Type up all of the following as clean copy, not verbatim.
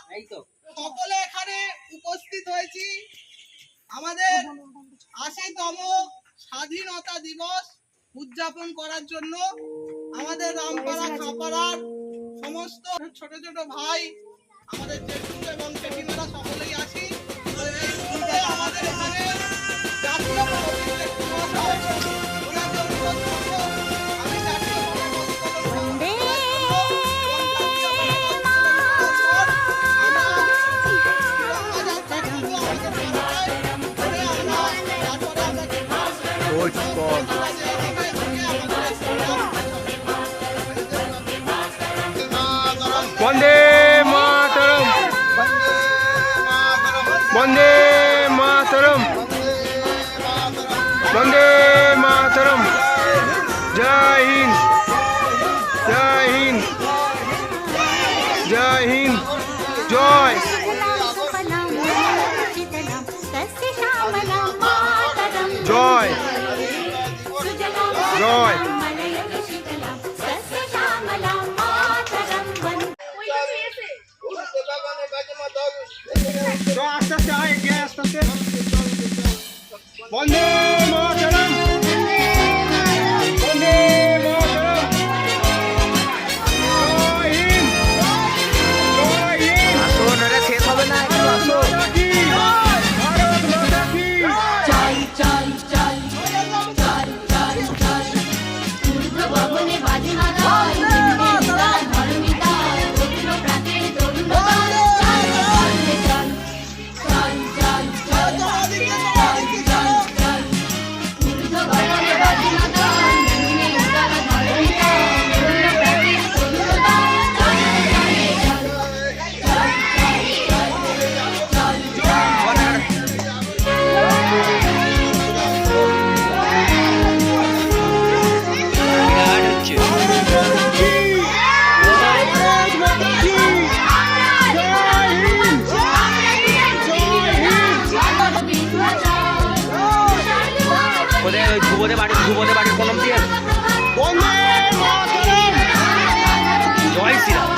সকলে এখানে উপস্থিত হয়েছি আমাদের ৮০তম স্বাধীনতা দিবস উদযাপন করার জন্য। আমাদের রামপাড়া খাপাড়ার সমস্ত ছোট ছোট ভাই, আমাদের জেঠু এবং জেঠিমারা সকলেই আছি। আমাদের এখানে জাতীয় वंदे मातरम, वंदे मातरम, वंदे मातरम। जय हिंद, जय हिंद, जय हिंद, जय जय जय। आस्ते आस्ते आएंगे, आस्ते आस्ते। वंदे मातरम, वंदे मातरम। जय हिंद, जय हिंद। আসো নারে শেষ হবে না, একটু আসো। ভারত মাতা কি জয়, জয় জয় জয় জয় জয়। পূর্ব ভবনে বাজে মাদায়, ধর্মিতায় তরুণ প্রাণের তরুণতায়। ধ্রুবদে বাড়ির কলম দিয়ে জয় শ্রীরাম।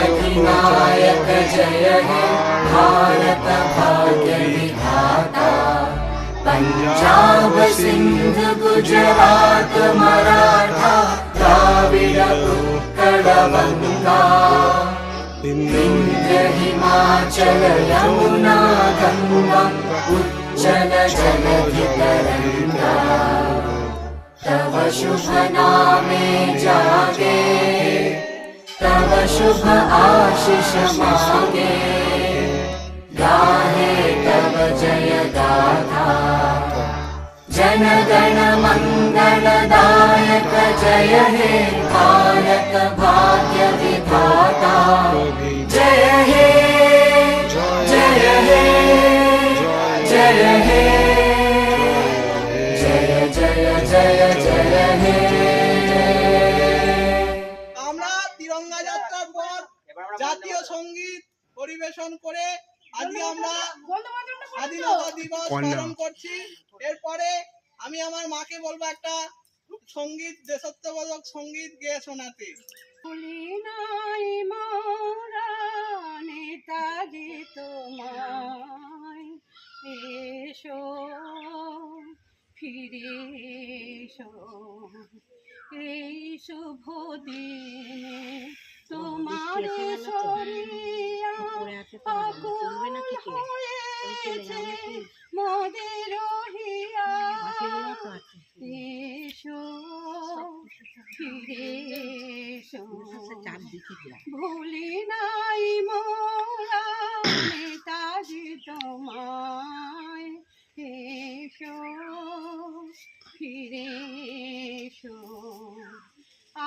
अधिनायक जय हे भारत भाग्य विधाता। पंजाब सिंध गुजरात मराठा द्राविड़ उत्कल गंगा। विंध्य हिमाचल यमुना गंगा उच्चल जलधि तरंगा। तव शुभ नामे जागे, तव शुभ आशीष मांगे। गाहे तव जय गाथा, जन गण मंगल दायक जय हे भारत भाग्य विधाता। जय हे जय हे जय हे जय जय जय जय हे। জাতীয় সঙ্গীত পরিবেশন করে আজকে আমরা স্বাধীনতা দিবস পালন করছি। এরপরে আমি আমার মাকে বলবো একটা সঙ্গীত, দেশাত্মবোধক সঙ্গীত গেয়ে শোনাতে। নেতাজি তোমায় এসো, ফিরে এসো এই শুভ দিনে। আকুল হয়েছে মোদের হিয়া এসো ফিরে এসো ভুলি নাই মোরা নেতাজি তোমায় এসো ফিরে এসো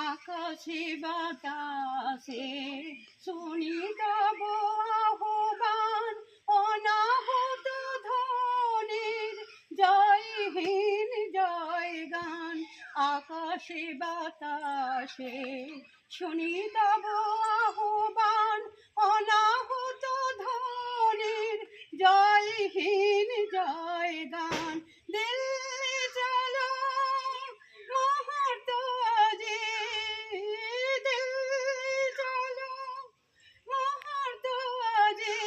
আকাশে বাতাসে শুনি তব আহ্বান অনাহত ধ্বনির জয়হীন জয় গান আকাশে বাতাসে শুনি তব আহ্বান অনাহত ধ্বনির জয়হীন জয় গান দিল্লি চলো মুহূর্ত আজি দিল্লি চলো মুহূর্ত আজি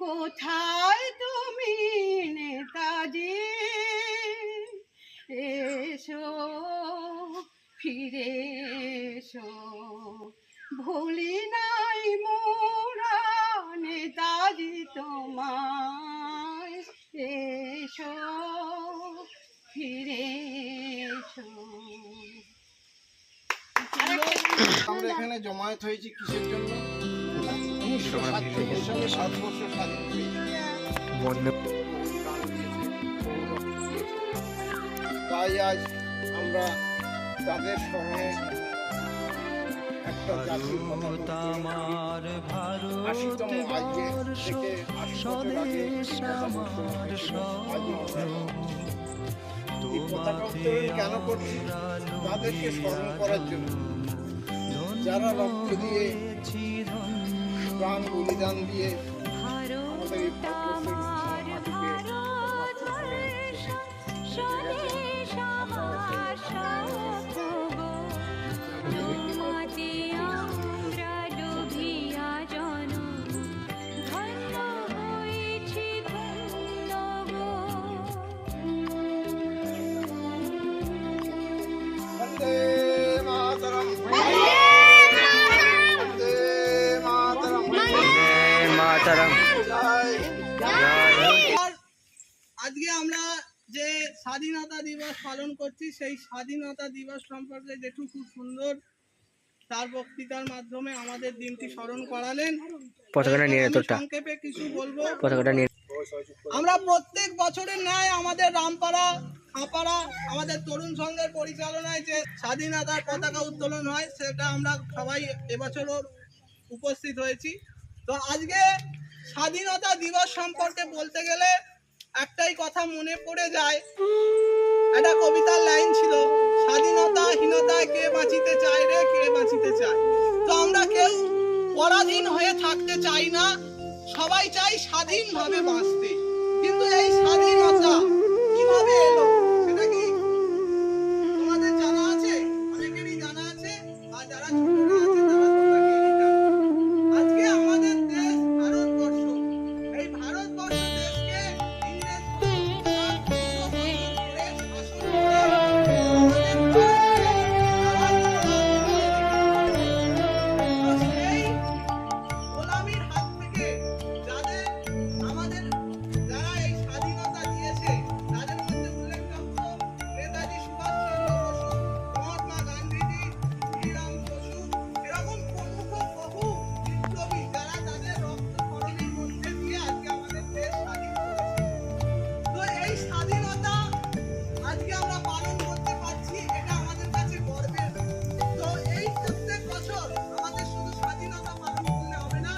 কোথায় তুমি নেতাজি এসো ফিরে এসো ভুলি নাই মোরা নেতাজি তোমায় এসো ফিরে এসো। আমরা এখানে জমায়েত হয়েছি কিসের জন্য? 1947 সালে 7 বছর স্বাধীন তাই আজ আমরা তাদের স্মরণে একটা জাতির পতাকা আমার ভারত 80তম আজকে থেকে 80 বছর আগে এই পতাকা উত্তোলন কেন করছি? তাদেরকে স্মরণ করার জন্য যারা রক্ত দিয়ে প্রাণ বলিদান দিয়ে আমাদের এই ভারতবর্ষের বন্দে মাতরম বন্দে মাতরম মাতারাম আর আজকে আমরা যে স্বাধীনতা দিবস পালন করছি সেই স্বাধীনতা দিবস সম্পর্কে যেটুকু সুন্দর তার বক্তৃতার মাধ্যমে আমাদের দিনটি স্মরণ করালেন। পতাকাটা নিয়ে আমি তোরটা সংক্ষেপে কিছু বলবো। পতাকাটা নিয়ে আমরা প্রত্যেক বছরের ন্যায় আমাদের রামপাড়া খাপাড়া আমাদের তরুণ সংঘের পরিচালনায় যে স্বাধীনতার পতাকা উত্তোলন হয় সেটা আমরা সবাই এবছরও উপস্থিত হয়েছি। তো আজকে স্বাধীনতা দিবস সম্পর্কে বলতে গেলে একটাই কথা মনে পড়ে যায়, একটা কবিতার লাইন ছিল, স্বাধীনতাহীনতায় কে বাঁচিতে চায় রে কে বাঁচিতে চায়। তো আমরা কেউ পরাধীন হয়ে থাকতে চাই না, সবাই চাই স্বাধীনভাবে বাঁচতে। কিন্তু এই স্বাধীনতা কিভাবে এলো সেটা কি তোমাদের জানা আছে? অনেকেরই জানা আছে, আর যারা ছোটরা আছে তারা তোমরা কেউই জানো। আজকে আমাদের দেশ ভারতবর্ষ, এই ভারতবর্ষ দেশকে ইংরেজ গোলামির হাত থেকে যারা এই স্বাধীনতা দিয়েছে তাদের মধ্যে উল্লেখযোগ্য নেতাজি সুভাষচন্দ্র বসু, মহাত্মা গান্ধীজি, শ্রীরাম বসু, এরকম প্রমুখ বহু বিপ্লবী যারা তাদের রক্তক্ষরণের মধ্যে দিয়ে আজকে আমাদের দেশ স্বাধীন করেছে। তো এই স্বাধীনতা আজকে আমরা পালন করতে পারছি, এটা আমাদের কাছে গর্বের। তো এই প্রত্যেক বছর আমাদের শুধু স্বাধীনতা পালন করলে হবে না,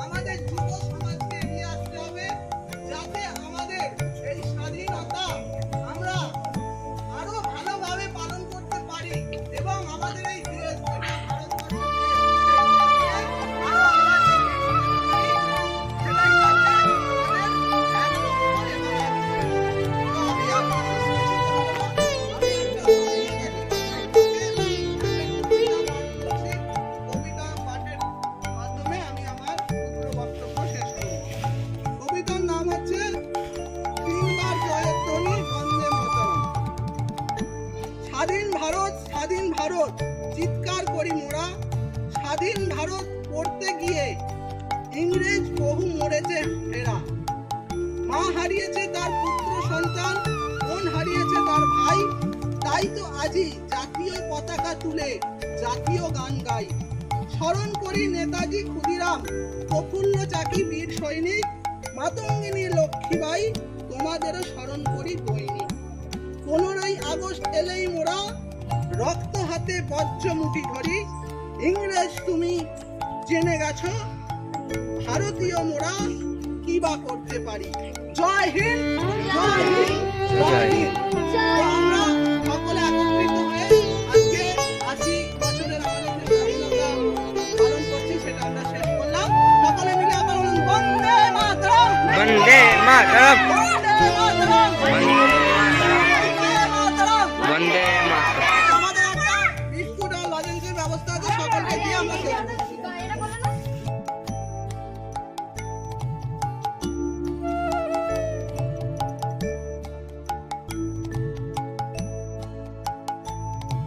আমাদের যুব সমাজকে নিয়ে আসতে হবে যাতে আমাদের এই স্বাধীনতা আমরা আরো ভালোভাবে পালন করতে পারি এবং আমাদের এই দেশ যেটা ভারতবর্ষ দেশ, আরো আমরা এগিয়ে নিতে পারি। সেটাই যাতে আমাদের এক নম্বর এবং এক তো আমি আপনাদের কিছু কবিতা পাঠের মাধ্যমে আমি আমার ক্ষুদ্র বক্তব্য শেষ করব। কবিতার নাম হচ্ছে তিনবার জয়ের ধ্বনি বন্দে মাতরম। স্বাধীন ভারত স্বাধীন ভারত চিৎকার করি মোরা, স্বাধীন ভারত পড়তে গিয়ে ইংরেজ বহু মরেছে ফেরা, মা হারিয়েছে তার পুত্র সন্তান, বোন হারিয়েছে তার ভাই। তাই তো আজই জাতীয় পতাকা তুলে জাতীয় গান গাই। স্মরণ করি নেতাজি ক্ষুদিরাম, প্রফুল্ল চাকি বীর সৈনিক, মাতঙ্গিনী লক্ষ্মীবাই, তোমাদেরও স্মরণ করি দৈনিক। 15ই আগস্ট এলেই মোরা রক্ত হাতে বজ্র মুঠি ধরি। ইংরেজ তুমি জেনে গেছো, ভারতীয় মোরা কি বা করতে পারি। জয় হিন্দ, জয় হিন্দ, জয় হিন্দ। তো আমরা সকলে একত্রিত হয়ে আজকে 80 বছরের আমাদের যে স্বাধীনতা পালন করছি সেটা আমরা শেষ করলাম। সকলে মিলে আবার বলুন, বন্দে মাতরম, বন্দে মাতরম, বন্দে মাতরম, বন্দে মাতরম। বন্দে মাতরম। আমাদের একটা বিস্কুট আর লজেন্সের ব্যবস্থা আছে, সকলকে দিয়ে আমরা শেষ করব।